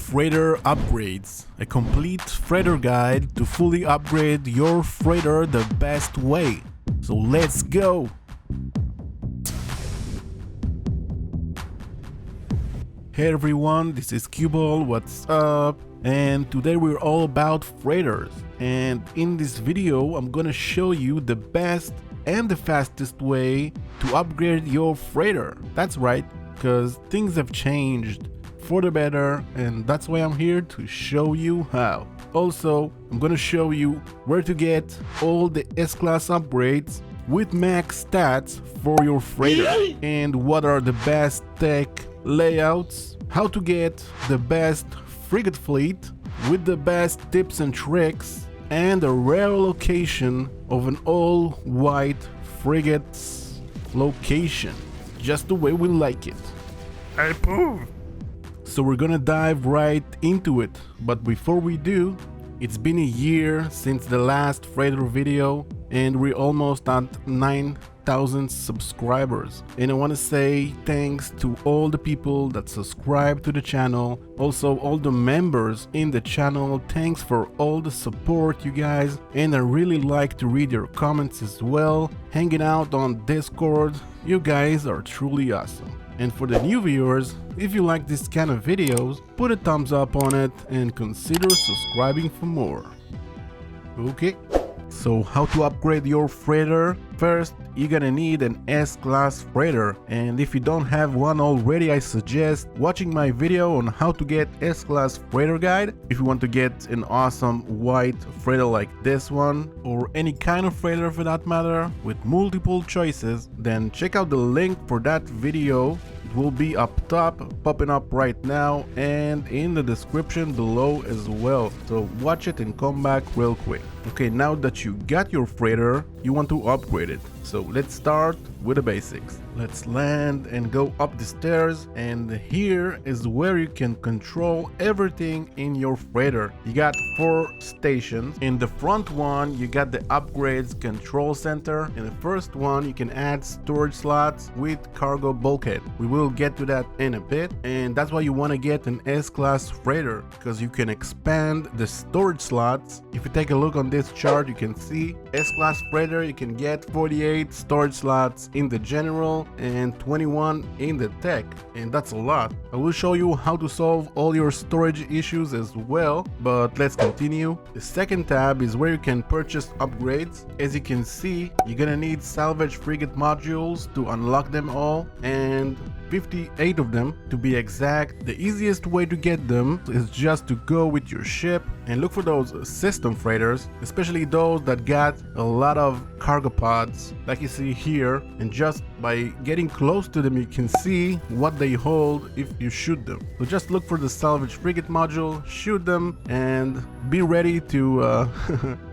Freighter Upgrades, a complete freighter guide to fully upgrade your freighter the best way. So let's go! Hey everyone, this is 𝐂𝐤𝐴, what's up? And today we're all about freighters. And in this video, I'm gonna show you the best and the fastest way to upgrade your freighter. That's right, because things have changed for the better, and that's why I'm here to show you how. Also, I'm gonna show you where to get all the S-Class upgrades with max stats for your freighter, and what are the best tech layouts, how to get the best frigate fleet with the best tips and tricks, and a rare location of an all-white frigate's location, just the way we like it. I approve. So we're gonna dive right into it, but before we do, it's been a year since the last freighter video and we're almost at 9,000 subscribers, and I want to say thanks to all the people that subscribe to the channel, also all the members in the channel. Thanks for all the support, you guys, and I really like to read your comments as well. Hanging out on Discord, you guys are truly awesome. And for the new viewers, if you like this kind of videos, put a thumbs up on it and consider subscribing for more. Okay, so how to upgrade your freighter? First, you're gonna need an S-Class freighter, and if you don't have one already, I suggest watching my video on how to get S-Class freighter guide. If you want to get an awesome white freighter like this one, or any kind of freighter for that matter, with multiple choices, then check out the link for that video. It will be up top, popping up right now, and in the description below as well. So watch it and come back real quick. Okay, now that you got your freighter, you want to upgrade it. So let's start with the basics. Let's land and go up the stairs, and here is where you can control everything in your freighter. You got 4 stations. In the front one, you got the upgrades control center. In the first one, you can add storage slots with cargo bulkhead. We will get to that in a bit, and that's why you want to get an S-Class freighter, because you can expand the storage slots. If you take a look on this chart, you can see S-Class freighter, you can get 48 storage slots in the general and 21 in the tech, and that's a lot. I will show you how to solve all your storage issues as well, but let's continue. The second tab is where you can purchase upgrades. As you can see, you're gonna need salvage frigate modules to unlock them all, and 58 of them to be exact. The easiest way to get them is just to go with your ship and look for those system freighters, especially those that got a lot of cargo pods like you see here, and just by getting close to them you can see what they hold if you shoot them. So just look for the salvage frigate module, shoot them, and be ready to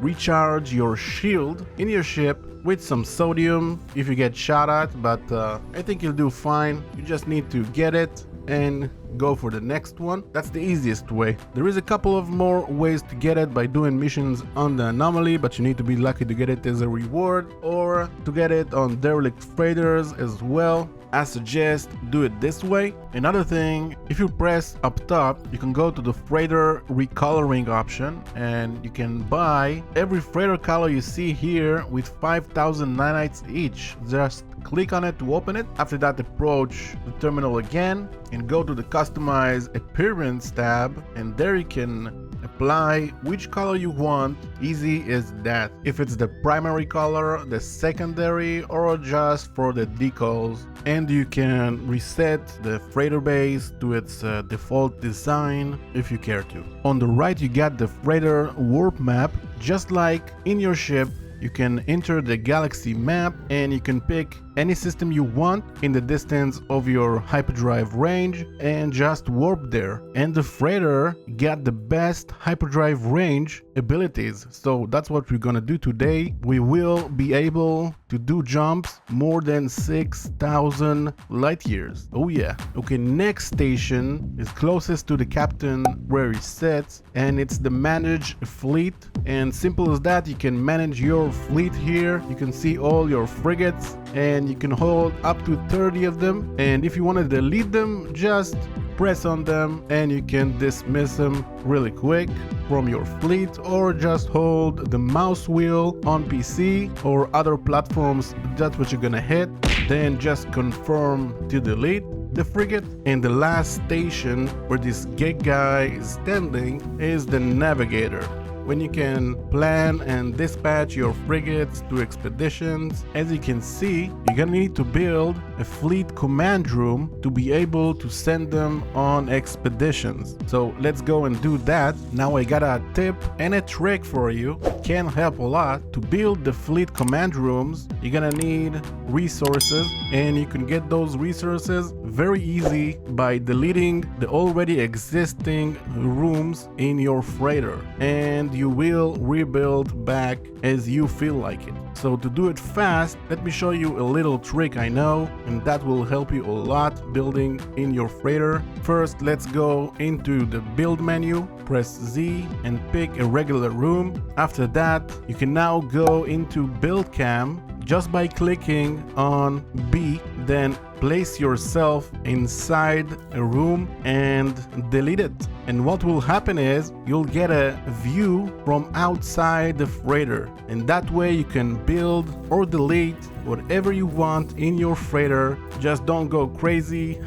recharge your shield in your ship with some sodium if you get shot at, but I think you'll do fine. You just need to get it and go for the next one. That's the easiest way. There is a couple of more ways to get it by doing missions on the anomaly, but you need to be lucky to get it as a reward, or to get it on derelict freighters as well. I suggest do it this way. Another thing, if you press up top, you can go to the freighter recoloring option, and you can buy every freighter color you see here with 5,000 nanites each. Just click on it to open it. After that, approach the terminal again and go to the customize appearance tab, and there you can apply which color you want. Easy as that. If it's the primary color, the secondary, or just for the decals. And you can reset the freighter base to its default design if you care to. On the right, you got the freighter warp map. Just like in your ship, you can enter the galaxy map and you can pick any system you want in the distance of your hyperdrive range and just warp there. And the freighter got the best hyperdrive range abilities, so that's what we're gonna do today. We will be able to do jumps more than 6,000 light years. Oh yeah. Okay, next station is closest to the captain where he sits, and it's the manage fleet. And simple as that, you can manage your fleet here. You can see all your frigates and you can hold up to 30 of them, and if you want to delete them, just press on them and you can dismiss them really quick from your fleet, or just hold the mouse wheel on PC or other platforms. That's what you're gonna hit, then just confirm to delete the frigate. And the last station where this geek guy is standing is the navigator, when you can plan and dispatch your frigates to expeditions. As you can see, you're gonna need to build a fleet command room to be able to send them on expeditions. So let's go and do that. Now I got a tip and a trick for you. It can help a lot. To build the fleet command rooms, you're gonna need resources, and you can get those resources very easy by deleting the already existing rooms in your freighter, and you will rebuild back as you feel like it. So to do it fast, let me show you a little trick I know, and that will help you a lot building in your freighter. First, let's go into the build menu, press Z and pick a regular room. After that, you can now go into build cam just by clicking on B, then place yourself inside a room and delete it. And what will happen is you'll get a view from outside the freighter, and that way you can build or delete whatever you want in your freighter. Just don't go crazy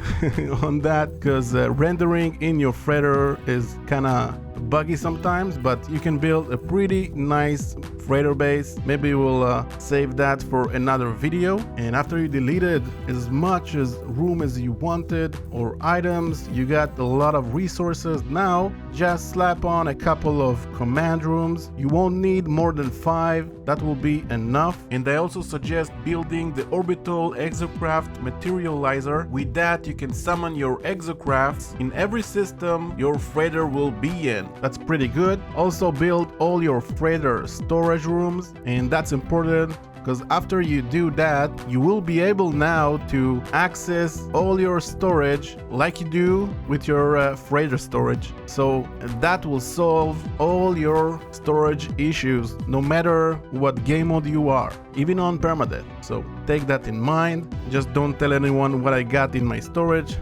on that, because rendering in your freighter is kinda buggy sometimes, but you can build a pretty nice freighter base. Maybe we'll save that for another video. And after you deleted as much as room as you wanted or items, you got a lot of resources. Now just slap on a couple of command rooms. You won't need more than 5, that will be enough. And I also suggest building the orbital exocraft materializer. With that, you can summon your exocrafts in every system your freighter will be in. That's pretty good. Also build all your freighter storage rooms, and that's important, because after you do that, you will be able now to access all your storage like you do with your freighter storage. So that will solve all your storage issues, no matter what game mode you are, even on permadeath. So take that in mind. Just don't tell anyone what I got in my storage.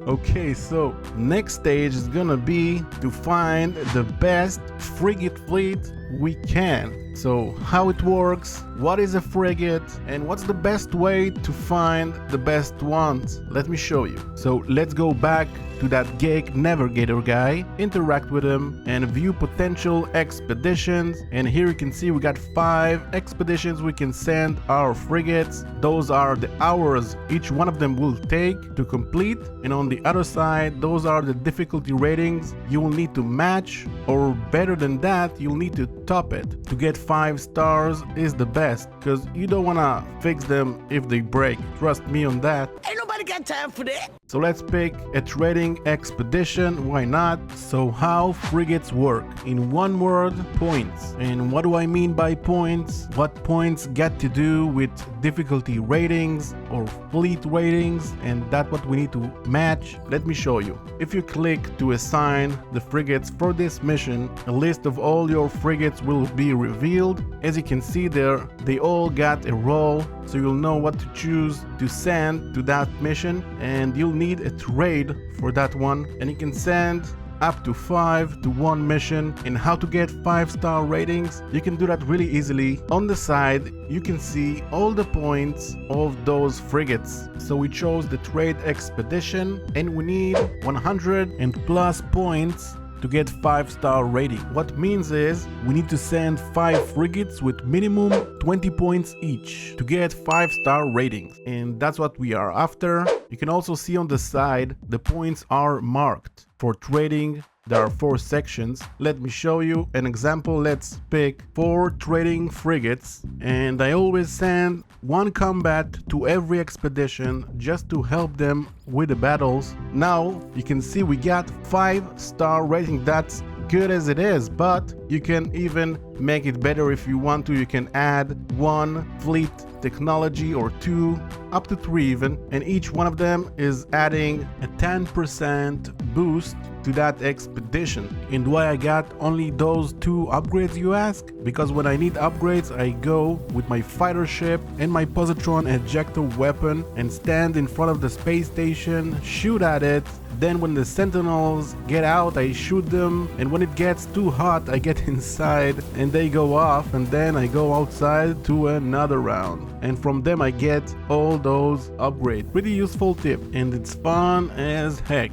Okay, so next stage is gonna be to find the best frigate fleet we can. So how it works, what is a frigate, and what's the best way to find the best ones? Let me show you. So let's go back to that geek navigator guy, interact with him, and view potential expeditions. And here you can see we got 5 expeditions we can send our frigates. Those are the hours each one of them will take to complete, and on the other side, those are the difficulty ratings you will need to match, or better than that, you'll need to top it. To get 5 stars is the best, because you don't want to fix them if they break. Trust me on that. Ain't nobody got time for that. So let's pick a trading expedition, why not? So how frigates work? In one word, points. And what do I mean by points? What points got to do with difficulty ratings or fleet ratings, and that's what we need to match. Let me show you. If you click to assign the frigates for this mission, a list of all your frigates will be revealed. As you can see there, they all got a role, so you'll know what to choose to send to that mission, and you'll need a trade for that one, and you can send up to 5 to one mission. And how to get 5-star ratings, you can do that really easily. On the side you can see all the points of those frigates. So we chose the trade expedition, and we need 100 and plus points to get 5-star rating. What means is we need to send 5 frigates with minimum 20 points each to get 5-star ratings, and that's what we are after. You can also see on the side the points are marked. For trading, there are 4 sections. Let me show you an example. Let's pick 4 trading frigates, and I always send 1 combat to every expedition just to help them with the battles. Now you can see we got 5-star rating. That's good as it is, but you can even make it better if you want to. You can add 1 fleet technology or 2, up to 3 even, and each one of them is adding a 10% boost to that expedition. And why I got only those 2 upgrades, you ask? Because when I need upgrades, I go with my fighter ship and my positron ejector weapon and stand in front of the space station, shoot at it, then when the sentinels get out, I shoot them, and when it gets too hot, I get inside and they go off, and then I go outside to another round, and from them I get all those upgrades. Pretty useful tip, and it's fun as heck.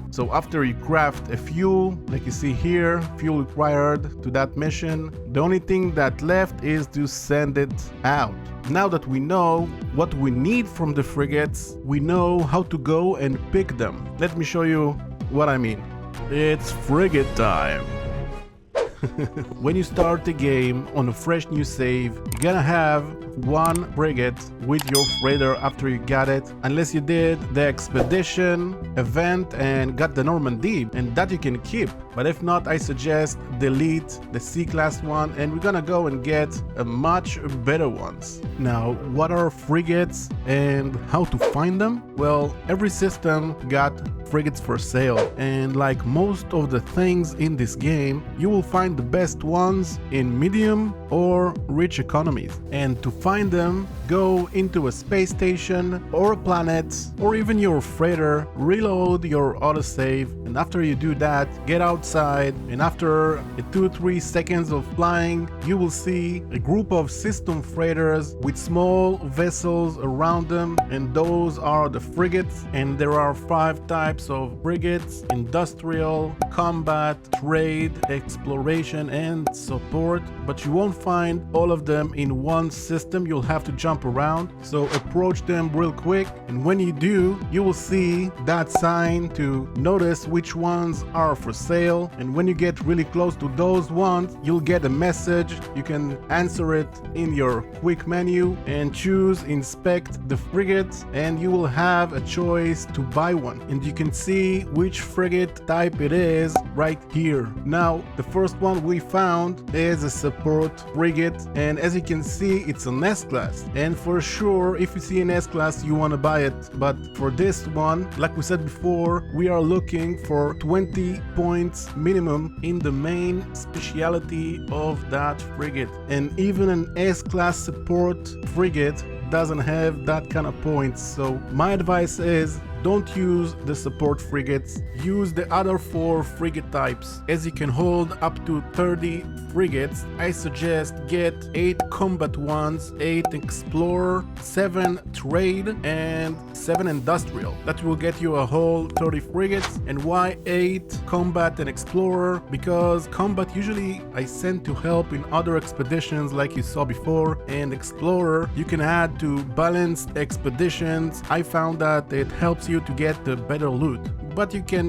So after you craft a fuel, like you see here, fuel required to that mission, the only thing that left is to send it out. Now that we know what we need from the frigates, we know how to go and pick them. Let me show you what I mean. It's frigate time. When you start the game on a fresh new save, you're gonna have one frigate with your freighter after you got it, unless you did the expedition event and got the Normandy, and that you can keep. But if not, I suggest delete the C-class one, and we're gonna go and get a much better ones. Now, what are frigates and how to find them? Well, every system got frigates for sale, and like most of the things in this game, you will find the best ones in medium or rich economies. And to find them, go into a space station or a planet or even your freighter, reload your autosave, and after you do that, get outside, and after 2-3 seconds of flying, you will see a group of system freighters with small vessels around them, and those are the frigates. And there are 5 types of frigates: industrial, combat, trade, exploration, and support. But you won't find all of them in one system, you'll have to jump around, so approach them real quick, and when you do, you will see that sign to notice which ones are for sale. And when you get really close to those ones, you'll get a message. You can answer it in your quick menu and choose inspect the frigates, and you will have a choice to buy one, and you can see which frigate type it is right here. Now, the first one we found is a support frigate, and as you can see, it's an S-class, and for sure if you see an S-class you want to buy it. But for this one, like we said before, we are looking for 20 points minimum in the main specialty of that frigate, and even an S-class support frigate doesn't have that kind of points. So my advice is, don't use the support frigates, use the other 4 frigate types. As you can hold up to 30 frigates, I suggest get 8 combat ones, 8 explorer, 7 trade, and 7 industrial. That will get you a whole 30 frigates. And why 8 combat and explorer? Because combat usually I send to help in other expeditions like you saw before, and explorer you can add to balanced expeditions. I found that it helps you to get the better loot, but you can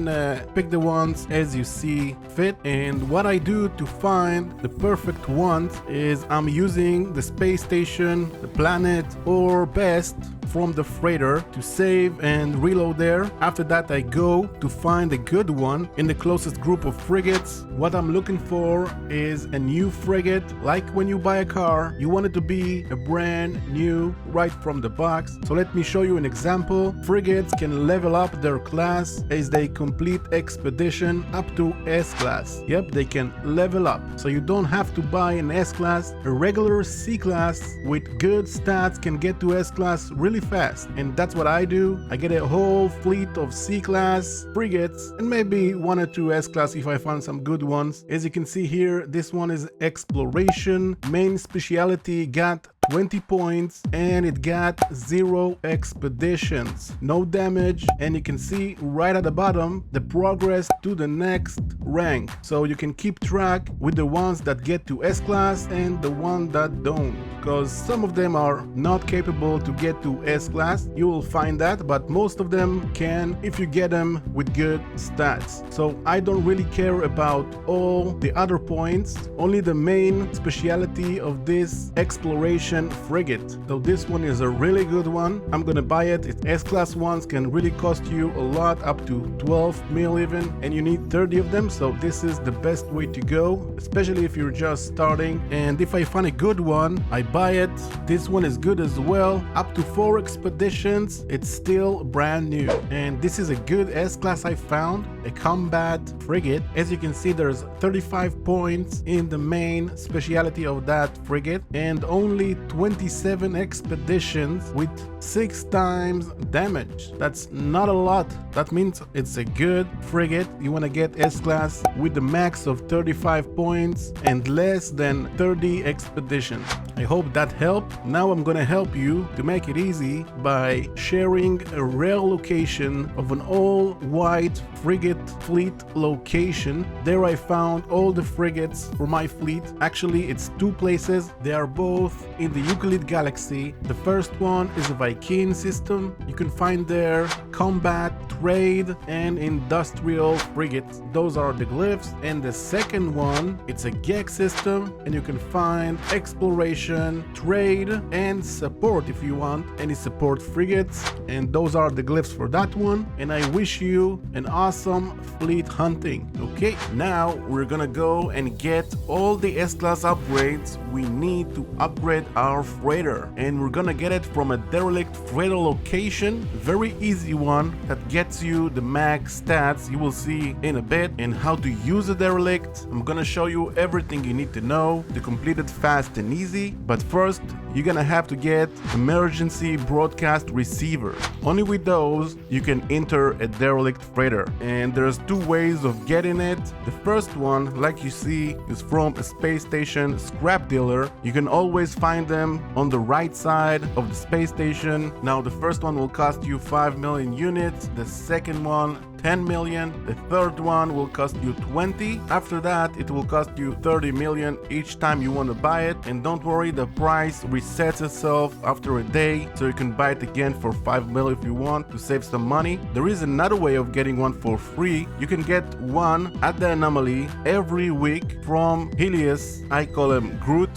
pick the ones as you see fit. And what I do to find the perfect ones is I'm using the space station, the planet, or best from the freighter to save and reload there. After that, I go to find a good one in the closest group of frigates. What I'm looking for is a new frigate. Like when you buy a car, you want it to be a brand new right from the box. So let me show you an example. Frigates can level up their class as they complete expedition up to S-class. Yep, they can level up. So you don't have to buy an S-class. A regular C-class with good stats can get to S-class really fast, and that's what I do. I get a whole fleet of C-class frigates and maybe 1 or 2 S-class if I find some good ones. As you can see here, this one is exploration. Main specialty got 20 points, and it got 0 expeditions, no damage, and you can see right at the bottom the progress to the next rank. So you can keep track with the ones that get to S-class and the one that don't, because some of them are not capable to get to S-class. You will find that, but most of them can if you get them with good stats. So I don't really care about all the other points, only the main specialty of this exploration frigate. So this one is a really good one. I'm gonna buy it. Its S-class ones can really cost you a lot, up to 12 mil even, and you need 30 of them. So this is the best way to go, especially if you're just starting. And if I find a good one, I buy it. This one is good as well. Up to 4 expeditions, it's still brand new. And this is a good S-class I found, a combat frigate. As you can see, there's 35 points in the main specialty of that frigate, and only 27 expeditions with 6 times damage. That's not a lot. That means it's a good frigate. You want to get S-Class with the max of 35 points and less than 30 expedition. I hope that helped. Now I'm gonna help you to make it easy by sharing a rare location of an all-white frigate fleet location. There I found all the frigates for my fleet. Actually, it's two places. They are both in the Euclid Galaxy. The first one is a Viking system. You can find there combat, trade, and industrial frigates. Those are the glyphs. And the second one, it's a Gex system, and you can find exploration, trade, and support if you want any support frigates. And those are the glyphs for that one. And I wish you an awesome fleet hunting. Okay, now we're gonna go and get all the S-Class upgrades we need to upgrade our freighter. And we're gonna get it from a Derelict Predator location. Very easy one that gets you the max stats. You will see in a bit. And how to use a Derelict. I'm gonna show you everything you need to know to complete it fast and easy. But first, you're gonna have to get emergency broadcast receiver. Only with those you can enter a Derelict Predator. And there's two ways of getting it. The first one, like you see, is from a space station scrap dealer. You can always find them on the right side of the space station. Now the first one will cost you 5 million units, the second one 10 million, the third one will cost you 20. After that, it will cost you 30 million each time you want to buy it. And don't worry, the price resets itself after a day, so you can buy it again for 5 million if you want to save some money. There is another way of getting one for free. You can get one at the anomaly every week from Helios. I call him Groot.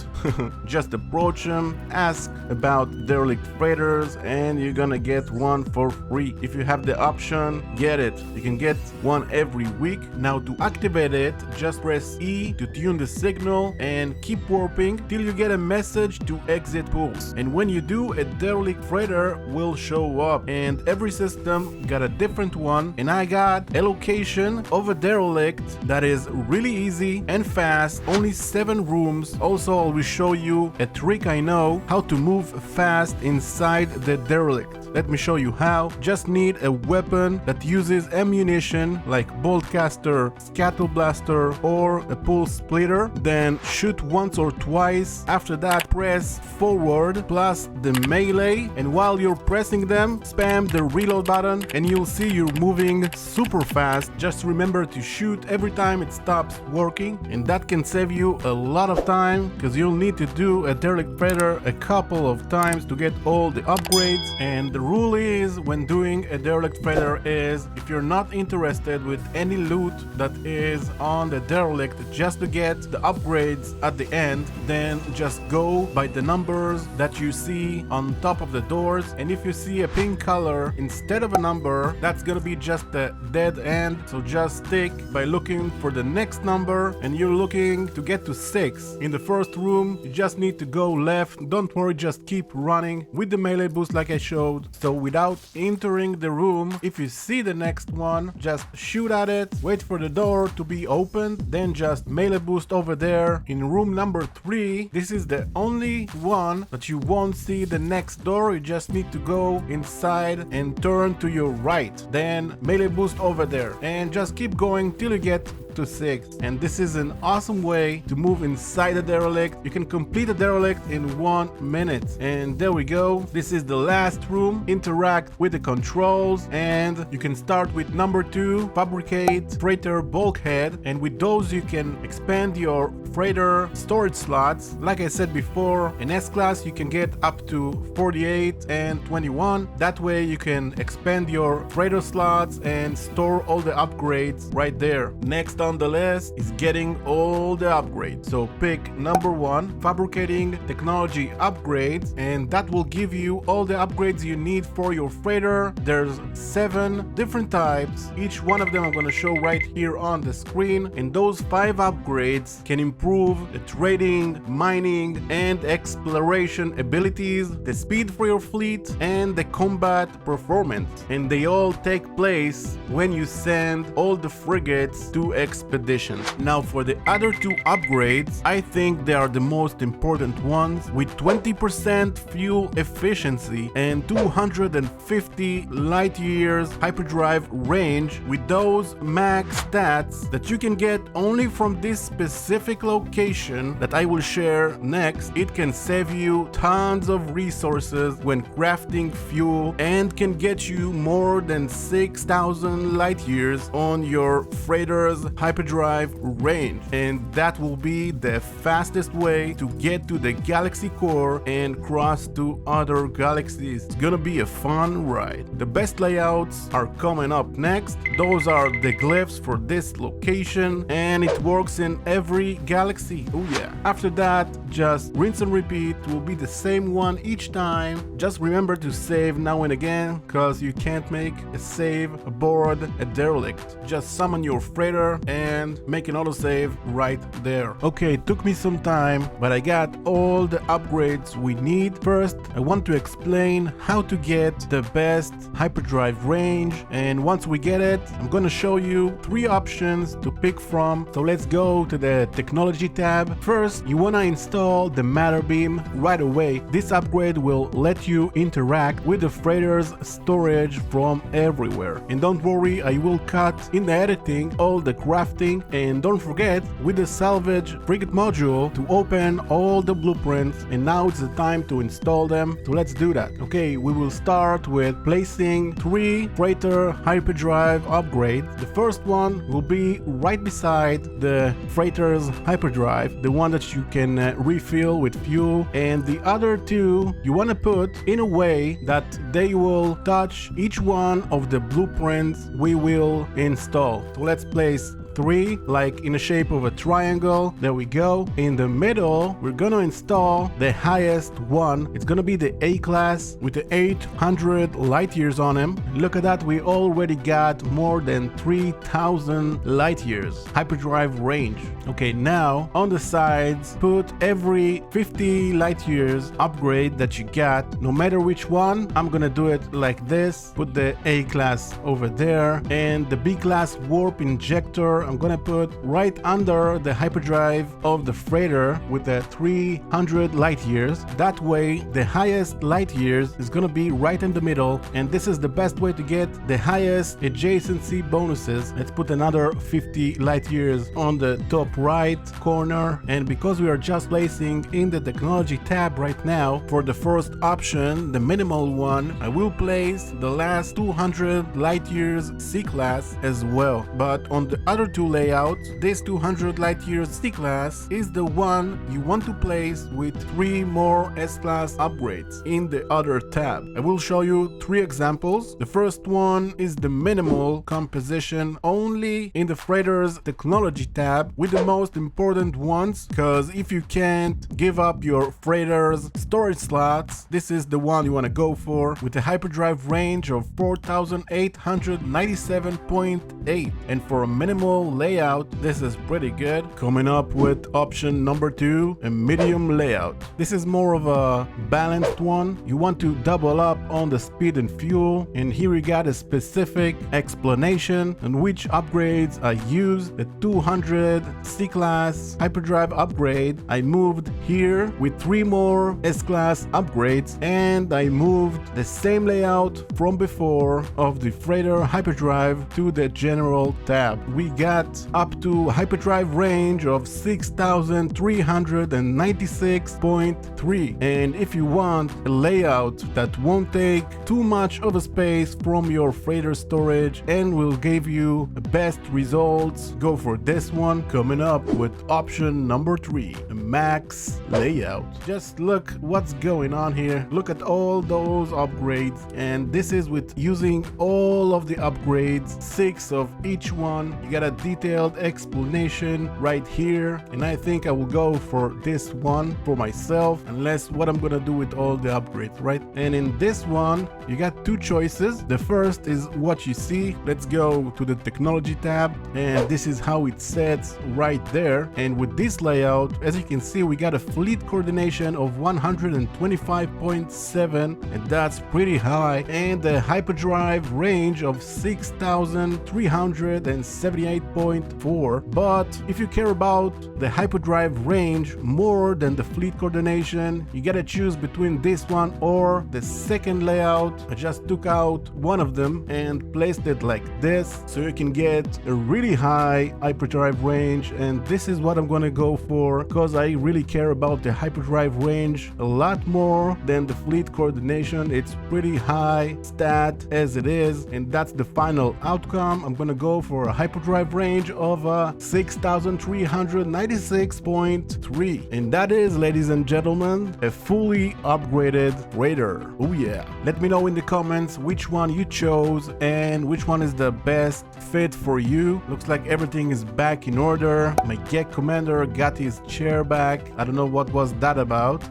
Just approach him, ask about Derelict Predators, and you're gonna get one for free. If you have the option, get it. You can get one every week. Now to activate it, just press E to tune the signal and keep warping till you get a message to exit pool. And when you do, a Derelict Predator will show up. And every system got a different one. And I got a location of a Derelict that is really easy and fast. Only 7 rooms. Also, I will show you a trick I know how to move fast inside the Derelict. Let me show you how. Just need a weapon that uses ammunition like bolt caster, scuttle blaster, or a pulse splitter. Then shoot once or twice. After that, press forward plus the melee, and while you're pressing them, spam the reload button and you'll see you're moving super fast. Just remember to shoot every time it stops working, and that can save you a lot of time because you'll need to do a Derelict Predator a couple of times to get all the upgrades. And the rule is, when doing a Derelict Predator, is if you're not interested with any loot that is on the Derelict just to get the upgrades at the end, then just go by the numbers that you see on top of the doors. And if you see a pink color instead of a number, that's gonna be just the dead end. So just stick by looking for the next number, and you're looking to get to 6. In the first room, you just need to go left. Don't worry, just keep running with the melee boost like I showed. So without entering the room, if you see the next one, just shoot at it, wait for the door to be opened, then just melee boost over there. In room number 3, this is the only one that you won't see the next door. You just need to go inside and turn to your right, then melee boost over there, and just keep going till you get to 6. And this is an awesome way to move inside a Derelict. You can complete a Derelict in 1 minute. And there we go. This is the last room. Interact with the controls, and you can start with number 2, fabricate freighter bulkhead, and with those you can expand your freighter storage slots. Like I said before, in S-Class you can get up to 48 and 21. That way you can expand your freighter slots and store all the upgrades right there. Next on the list is getting all the upgrades. So pick number 1, fabricating technology upgrades, and that will give you all the upgrades you need for your freighter. There's 7 different types. Each one of them I'm going to show right here on the screen, and those 5 upgrades can improve the trading, mining, and exploration abilities, the speed for your fleet, and the combat performance. And they all take place when you send all the frigates to a expeditions. Now for the other two upgrades, I think they are the most important ones, with 20% fuel efficiency and 250 light years hyperdrive range. With those max stats that you can get only from this specific location that I will share next, it can save you tons of resources when crafting fuel and can get you more than 6,000 light years on your freighter's hyperdrive range, and that will be the fastest way to get to the galaxy core and cross to other galaxies. It's gonna be a fun ride. The best layouts are coming up next. Those are the glyphs for this location, and it works in every galaxy. Oh yeah. After that, just rinse and repeat. It will be the same one each time. Just remember to save now and again, because you can't make a save aboard a derelict. Just summon your freighter and make an autosave right there. Okay, it took me some time, but I got all the upgrades we need. First, I want to explain how to get the best hyperdrive range, and once we get it, I'm gonna show you 3 options to pick from. So let's go to the technology tab. First, you wanna install the matter beam right away. This upgrade will let you interact with the freighter's storage from everywhere. And don't worry, I will cut in the editing all the crafting, and don't forget with the salvage frigate module to open all the blueprints, and now it's the time to install them. So let's do that. Okay, we will start with placing 3 freighter hyperdrive upgrades. The first one will be right beside the freighter's hyperdrive, the one that you can refill with fuel, and the other 2 you want to put in a way that they will touch each one of the blueprints we will install. So let's place 3 like in the shape of a triangle. There we go. In the middle, we're gonna install the highest one. It's gonna be the A class with the 800 light years on him. Look at that, we already got more than 3,000 light years hyperdrive range. Okay, now on the sides, put every 50 light years upgrade that you got, no matter which one. I'm gonna do it like this. Put the A class over there, and the B class warp injector I'm gonna put right under the hyperdrive of the freighter with the 300 light years. That way the highest light years is gonna be right in the middle, and this is the best way to get the highest adjacency bonuses. Let's put another 50 light years on the top right corner, and because we are just placing in the technology tab right now, for the first option, the minimal one, I will place the last 200 light years C class as well. But on the other 2 layouts, this 200 light years C class is the one you want to place with 3 more S class upgrades in the other tab. I will show you 3 examples. The first one is the minimal composition only in the freighter's technology tab with the most important ones, because if you can't give up your freighter's storage slots, this is the one you want to go for, with a hyperdrive range of 4,897.8, and for a minimal layout, this is pretty good. Coming up with option number 2, a medium layout. This is more of a balanced one. You want to double up on the speed and fuel, and here we got a specific explanation on which upgrades I used. The 200 C class hyperdrive upgrade I moved here with 3 more S class upgrades, and I moved the same layout from before of the freighter hyperdrive to the general tab. We got up to hyperdrive range of 6,396.3, and if you want a layout that won't take too much of a space from your freighter storage and will give you the best results, go for this one. Coming up with option number 3, a max layout. Just look what's going on here. Look at all those upgrades, and this is with using all of the upgrades, 6 of each one. You got a detailed explanation right here, and I think I will go for this one for myself, unless what I'm gonna do with all the upgrades, right? And in this one, you got 2 choices. The first is what you see. Let's go to the technology tab, and this is how it sets right there. And with this layout, as you can see, we got a fleet coordination of 125.7, and that's pretty high, and the hyperdrive range of 6,378 96.4, but if you care about the hyperdrive range more than the fleet coordination, you gotta choose between this one or the second layout. I just took out one of them and placed it like this so you can get a really high hyperdrive range, and this is what I'm gonna go for because I really care about the hyperdrive range a lot more than the fleet coordination. It's pretty high stat as it is, and that's the final outcome. I'm gonna go for a hyperdrive range of 6396.3, and that is, ladies and gentlemen, a fully upgraded Raider. Oh yeah. Let me know in the comments which one you chose and which one is the best fit for you. Looks like everything is back in order. My GEC commander got his chair back. I don't know what was that about.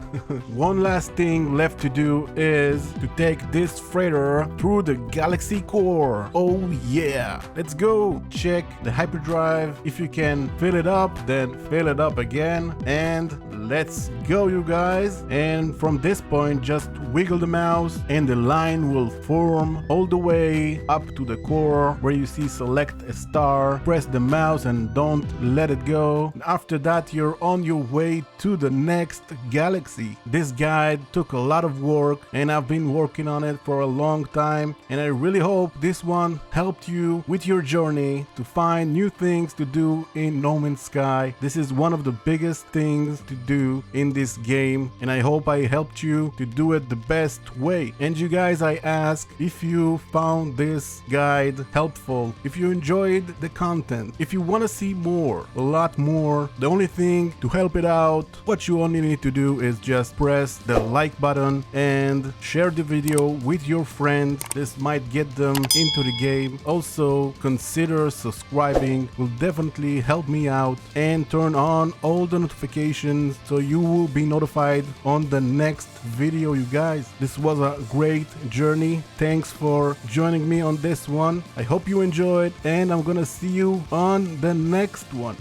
One last thing left to do is to take this freighter through the galaxy core. Oh yeah, let's go. Check the hyperdrive. If you can fill it up, then fill it up again, and let's go, you guys. And from this point, just wiggle the mouse and the line will form all the way up to the core where you see select a star. Press the mouse and don't let it go. After that, you're on your way to the next galaxy. This guide took a lot of work and I've been working on it for a long time, and I really hope this one helped you with your journey to find new things to do in No Man's Sky. This is one of the biggest things to do in this game, and I hope I helped you to do it the best way. And you guys, I ask if you found this guide helpful, if you enjoyed the content, if you want to see more, a lot more. The only thing to help it out, what you only need to do is just press the like button and share the video with your friends. This might get them into the game. Also consider subscribing, will definitely help me out, and turn on all the notifications so you will be notified on the next video, you guys. This was a great journey. Thanks for joining me on this one. I hope you enjoyed, and I'm gonna see you on the next one.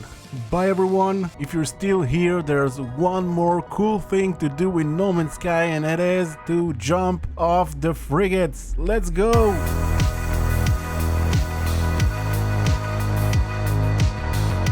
Bye everyone. If you're still here, there's one more cool thing to do in No Man's Sky, and it is to jump off the frigates. Let's go!